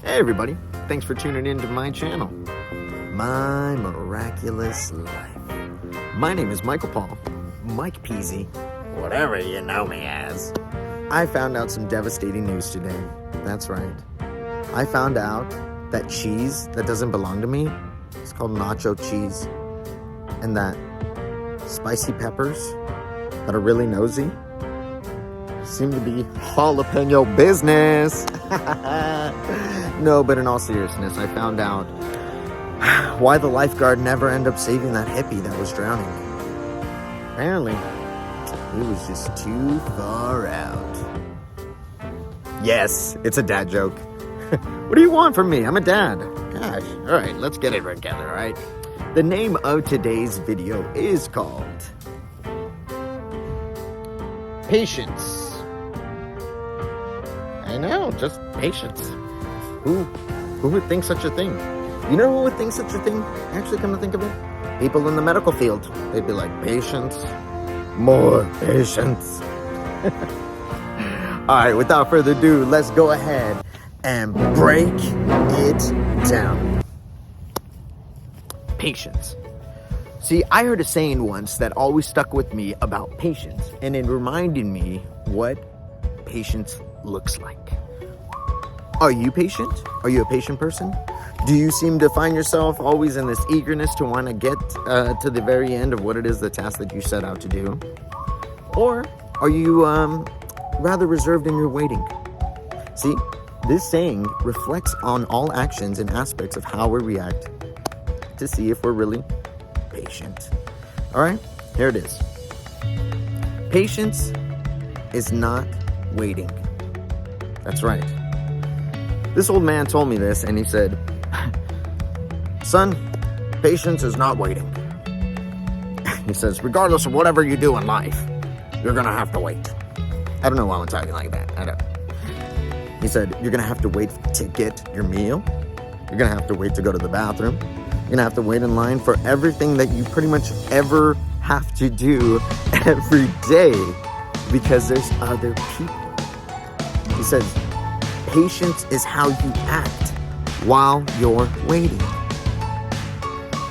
Hey everybody, thanks for tuning in to my channel, My Miraculous Life. My name is Michael Paul, Mike Peasy, whatever you know me as. I found out some devastating news today. That's right. I found out that cheese that doesn't belong to me, it's called nacho cheese, and that spicy peppers that are really nosy seem to be jalapeno business. No, but in all seriousness, I found out why the lifeguard never ended up saving that hippie that was drowning. Apparently, he was just too far out. Yes, it's a dad joke. What do you want from me? I'm a dad. Gosh, all right, let's get it together, all right? The name of today's video is called Patience. I know, just patience. Who would think such a thing? You know who would think such a thing? Actually, come to think of it, people in the medical field. They'd be like, patience, more patience. All right, without further ado, let's go ahead and break it down. Patience. See, I heard a saying once that always stuck with me about patience, and it reminded me what patience looks like. Are you patient? Are you a patient person? Do you seem to find yourself always in this eagerness to want to get to the very end of what it is, the task that you set out to do? Or are you rather reserved in your waiting? See, this saying reflects on all actions and aspects of how we react to see if we're really patient. All right, here it is. Patience is not waiting. That's right. This old man told me this, and he said, son, patience is not waiting. He says, regardless of whatever you do in life, you're going to have to wait. I don't know why I'm talking like that. I don't. He said, you're going to have to wait to get your meal. You're going to have to wait to go to the bathroom. You're going to have to wait in line for everything that you pretty much ever have to do every day because there's other people. He says, patience is how you act while you're waiting.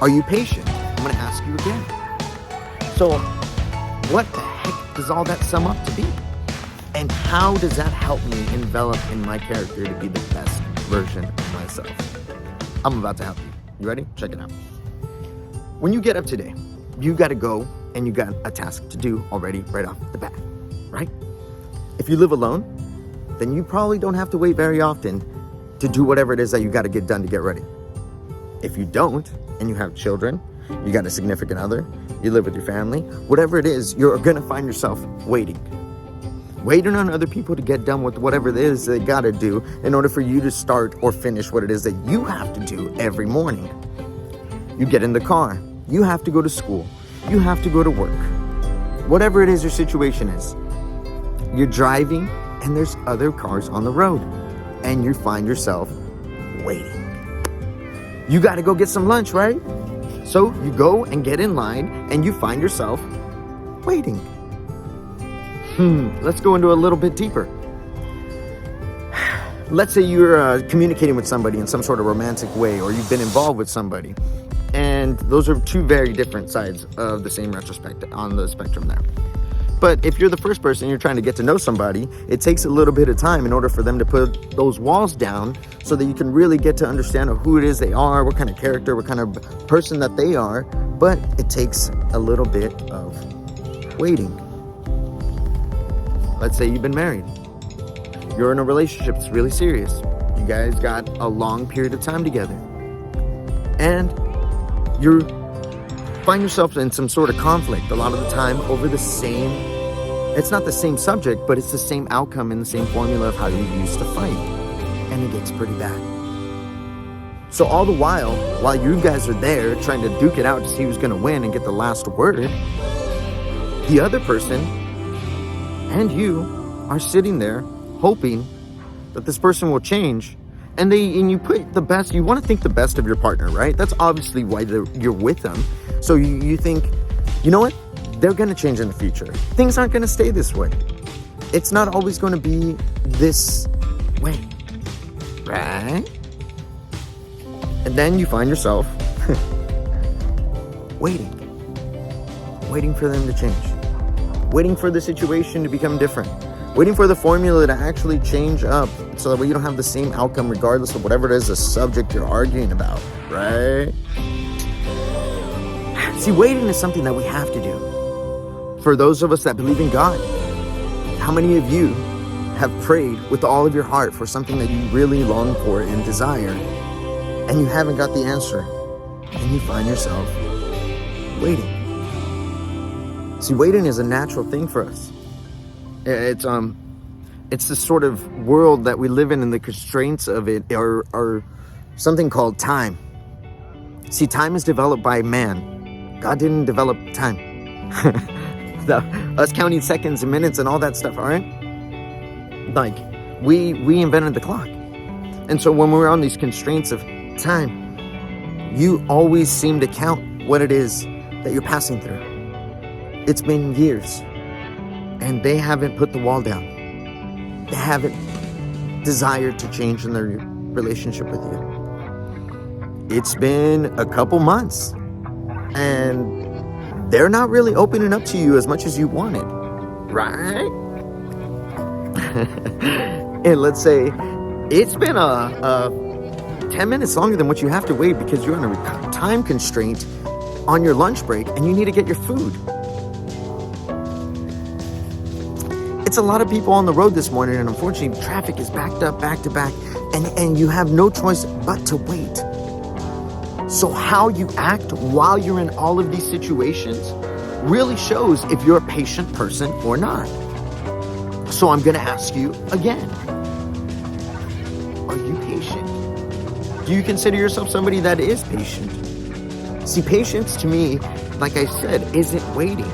Are you patient? I'm going to ask you again. So, what the heck does all that sum up to be? And how does that help me envelop in my character to be the best version of myself? I'm about to help you. You ready? Check it out. When you get up today, you got to go and you got a task to do already right off the bat, right? If you live alone, then you probably don't have to wait very often to do whatever it is that you got to get done to get ready. If you don't, and you have children, you got a significant other, you live with your family, whatever it is, you're going to find yourself waiting. Waiting on other people to get done with whatever it is they got to do in order for you to start or finish what it is that you have to do every morning. You get in the car. You have to go to school. You have to go to work. Whatever it is your situation is, you're driving and there's other cars on the road and you find yourself waiting. You got to go get some lunch, right? So you go and get in line and you find yourself waiting. Let's go into a little bit deeper. Let's say you're communicating with somebody in some sort of romantic way, or you've been involved with somebody. And those are two very different sides of the same retrospect on the spectrum there. But if you're the first person, you're trying to get to know somebody, it takes a little bit of time in order for them to put those walls down so that you can really get to understand who it is they are, what kind of character, what kind of person that they are. But it takes a little bit of waiting. Let's say you've been married. You're in a relationship that's really serious. You guys got a long period of time together. And you find yourself in some sort of conflict a lot of the time over the same, it's not the same subject, but it's the same outcome and the same formula of how you used to fight. And it gets pretty bad. So all the while you guys are there trying to duke it out to see who's going to win and get the last word, the other person and you are sitting there hoping that this person will change, and you put the best, you want to think the best of your partner, right? That's obviously why you're with them. So you think, you know what? They're going to change in the future. Things aren't going to stay this way. It's not always going to be this way, right? And then you find yourself waiting for them to change, waiting for the situation to become different, waiting for the formula to actually change up so that way you don't have the same outcome regardless of whatever it is the subject you're arguing about, right? See, waiting is something that we have to do. For those of us that believe in God, how many of you have prayed with all of your heart for something that you really long for and desire, and you haven't got the answer, and you find yourself waiting? See, waiting is a natural thing for us. It's the sort of world that we live in, and the constraints of it are something called time. See, time is developed by man. God didn't develop time. Us counting seconds and minutes and all that stuff, all right? Like, we invented the clock. And so when we're on these constraints of time, you always seem to count what it is that you're passing through. It's been years, and they haven't put the wall down. They haven't desired to change in their relationship with you. It's been a couple months, and they're not really opening up to you as much as you wanted, right? And let's say it's been a 10 minutes longer than what you have to wait because you're on a time constraint on your lunch break and you need to get your food. It's a lot of people on the road this morning, and unfortunately traffic is backed up back to back, and you have no choice but to wait. So how you act while you're in all of these situations really shows if you're a patient person or not. So I'm going to ask you again. Are you patient? Do you consider yourself somebody that is patient? See, patience to me, like I said, isn't waiting.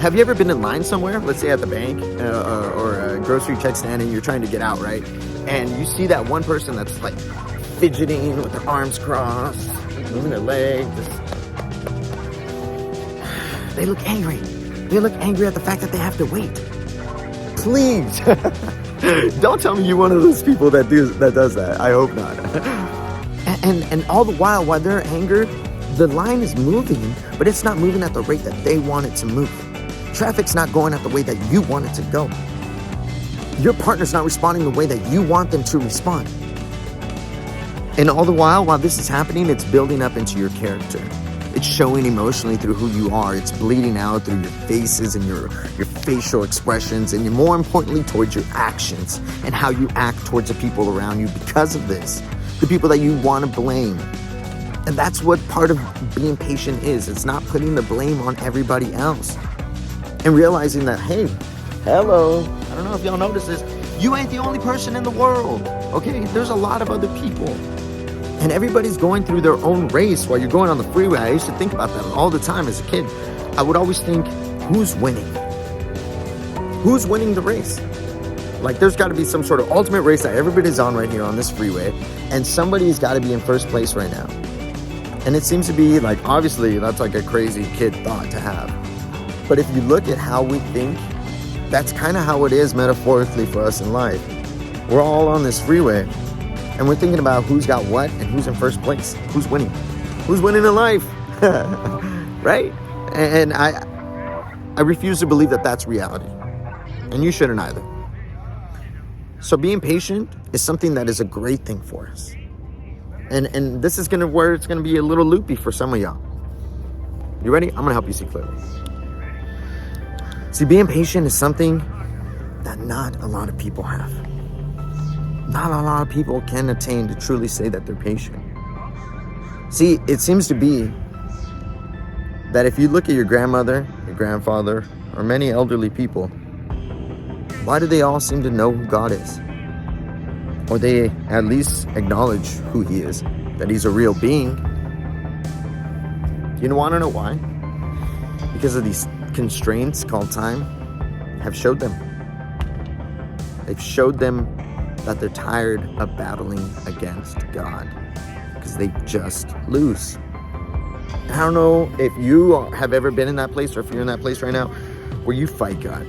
Have you ever been in line somewhere, let's say at the bank or a grocery check stand, and you're trying to get out, right? And you see that one person that's like fidgeting with their arms crossed, moving their legs. They look angry. They look angry at the fact that they have to wait. Please, don't tell me you're one of those people that does that. I hope not. And all the while they're angered, the line is moving, but it's not moving at the rate that they want it to move. Traffic's not going at the way that you want it to go. Your partner's not responding the way that you want them to respond. And all the while this is happening, it's building up into your character. It's showing emotionally through who you are. It's bleeding out through your faces and your facial expressions, and more importantly, towards your actions and how you act towards the people around you because of this. The people that you want to blame. And that's what part of being patient is. It's not putting the blame on everybody else. And realizing that, hey, hello, I don't know if y'all notice this, you ain't the only person in the world, okay? There's a lot of other people. And everybody's going through their own race while you're going on the freeway. I used to think about that all the time as a kid. I would always think, who's winning? Who's winning the race? Like, there's got to be some sort of ultimate race that everybody's on right here on this freeway, and somebody's got to be in first place right now. And it seems to be like, obviously, that's like a crazy kid thought to have. But if you look at how we think, that's kind of how it is metaphorically for us in life. We're all on this freeway, and we're thinking about who's got what and who's in first place. Who's winning? Who's winning in life? Right? And I refuse to believe that that's reality. And you shouldn't either. So being patient is something that is a great thing for us. And this is where it's gonna be a little loopy for some of y'all. You ready? I'm gonna help you see clearly. See, being patient is something that not a lot of people have. Not a lot of people can attain to truly say that they're patient. See, it seems to be that if you look at your grandmother, your grandfather, or many elderly people, why do they all seem to know who God is? Or they at least acknowledge who He is, that He's a real being. You want to know why? Because of these constraints called time have showed them. They've showed them that they're tired of battling against God because they just lose. I don't know if you have ever been in that place, or if you're in that place right now where you fight God.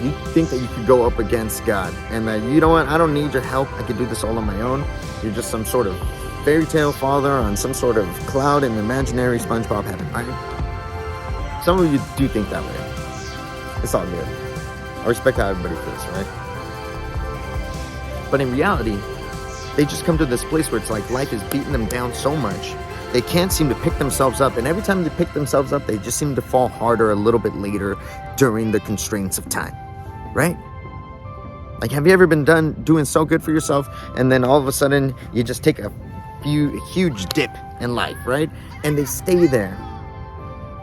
You think that you could go up against God and that, you know what, I don't need your help. I can do this all on my own. You're just some sort of fairy tale father on some sort of cloud in imaginary SpongeBob heaven, right? Some of you do think that way. It's all good. I respect how everybody feels, right? But in reality, they just come to this place where it's like life is beating them down so much, they can't seem to pick themselves up. And every time they pick themselves up, they just seem to fall harder a little bit later during the constraints of time, right? Like, have you ever been done doing so good for yourself, and then all of a sudden you just take a huge dip in life, right? And they stay there.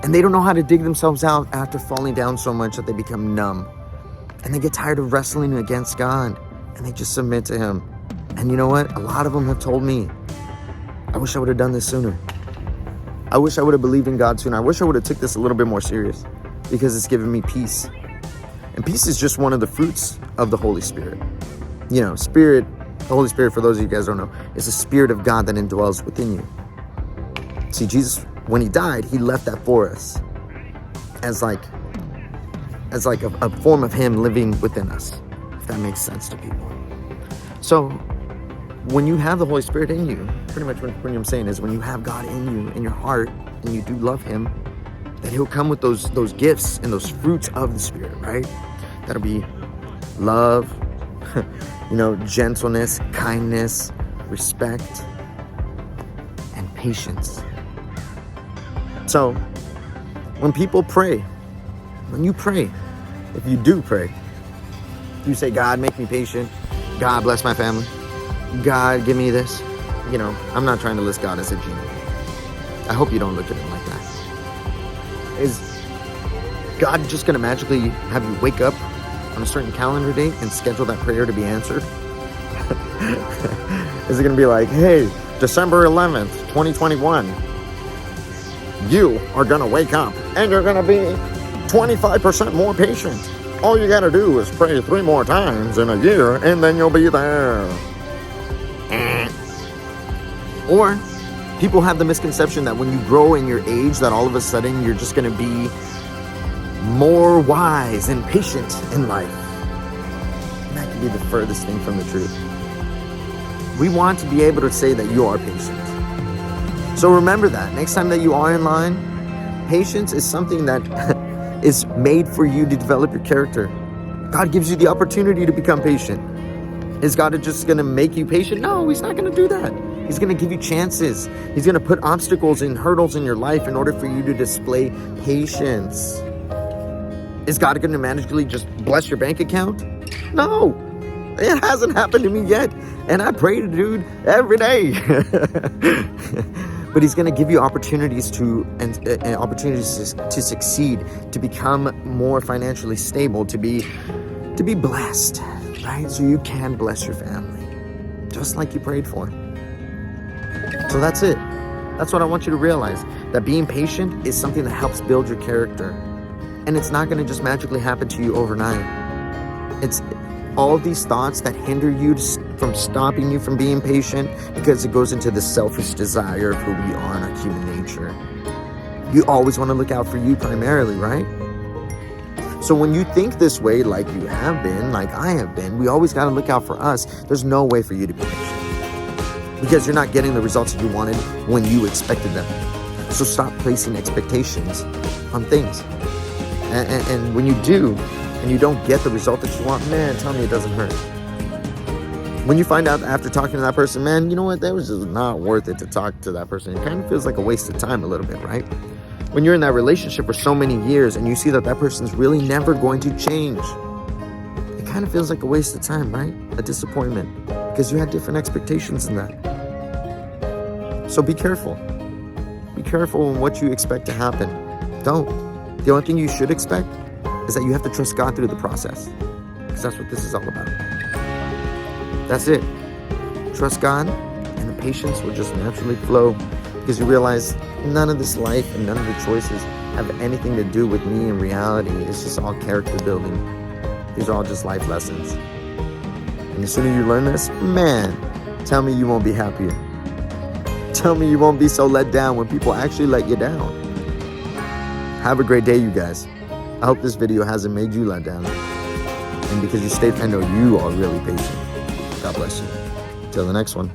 And they don't know how to dig themselves out after falling down so much that they become numb. And they get tired of wrestling against God, and they just submit to Him. And you know what? A lot of them have told me, I wish I would have done this sooner. I wish I would have believed in God sooner. I wish I would have took this a little bit more serious, because it's given me peace. And peace is just one of the fruits of the Holy Spirit. You know, Spirit, the Holy Spirit, for those of you guys who don't know, is the Spirit of God that indwells within you. See, Jesus, when He died, He left that for us as like a form of Him living within us, if that makes sense to people. So when you have the Holy Spirit in you, pretty much what I'm saying is, when you have God in you, in your heart, and you do love Him, that He'll come with those gifts and those fruits of the Spirit, right? That'll be love, gentleness, kindness, respect, and patience. So when people pray, when you pray, if you do pray, you say, God, make me patient. God, bless my family. God, give me this. I'm not trying to list God as a genie. I hope you don't look at Him like that. Is God just going to magically have you wake up on a certain calendar date and schedule that prayer to be answered? Is it going to be like, hey, December 11th, 2021, you are going to wake up and you're going to be 25% more patient. All you got to do is pray 3 more times in a year and then you'll be there. Or people have the misconception that when you grow in your age, that all of a sudden you're just going to be more wise and patient in life. And that can be the furthest thing from the truth. We want to be able to say that you are patient. So remember that. Next time that you are in line, patience is something that is made for you to develop your character. God gives you the opportunity to become patient. Is God just going to make you patient? No, He's not going to do that. He's going to give you chances. He's going to put obstacles and hurdles in your life in order for you to display patience. Is God going to magically just bless your bank account? No, it hasn't happened to me yet. And I pray to dude every day. But He's going to give you opportunities to succeed, to become more financially stable, to be blessed, right? So you can bless your family, just like you prayed for. So that's it. That's what I want you to realize, that being patient is something that helps build your character. And it's not going to just magically happen to you overnight. It's all of these thoughts that hinder you from stopping you from being patient, because it goes into the selfish desire of who we are in our human nature. You always want to look out for you primarily, right? So when you think this way, like you have been, like I have been, we always got to look out for us. There's no way for you to be patient, because you're not getting the results that you wanted when you expected them. So stop placing expectations on things. And when you do, and you don't get the result that you want, man, tell me it doesn't hurt. When you find out after talking to that person, man, you know what, that was just not worth it to talk to that person. It kind of feels like a waste of time a little bit, right? When you're in that relationship for so many years and you see that person's really never going to change, it kind of feels like a waste of time, right? A disappointment, because you had different expectations than that. So be careful. Be careful in what you expect to happen. Don't. The only thing you should expect is that you have to trust God through the process, because that's what this is all about. That's it. Trust God, and the patience will just naturally flow, because you realize none of this life and none of the choices have anything to do with me in reality. It's just all character building. These are all just life lessons. And the sooner you learn this, man, tell me you won't be happier. Tell me you won't be so let down when people actually let you down. Have a great day, you guys. I hope this video hasn't made you let down. And because you stayed, I know you are really patient. God bless you. Till the next one.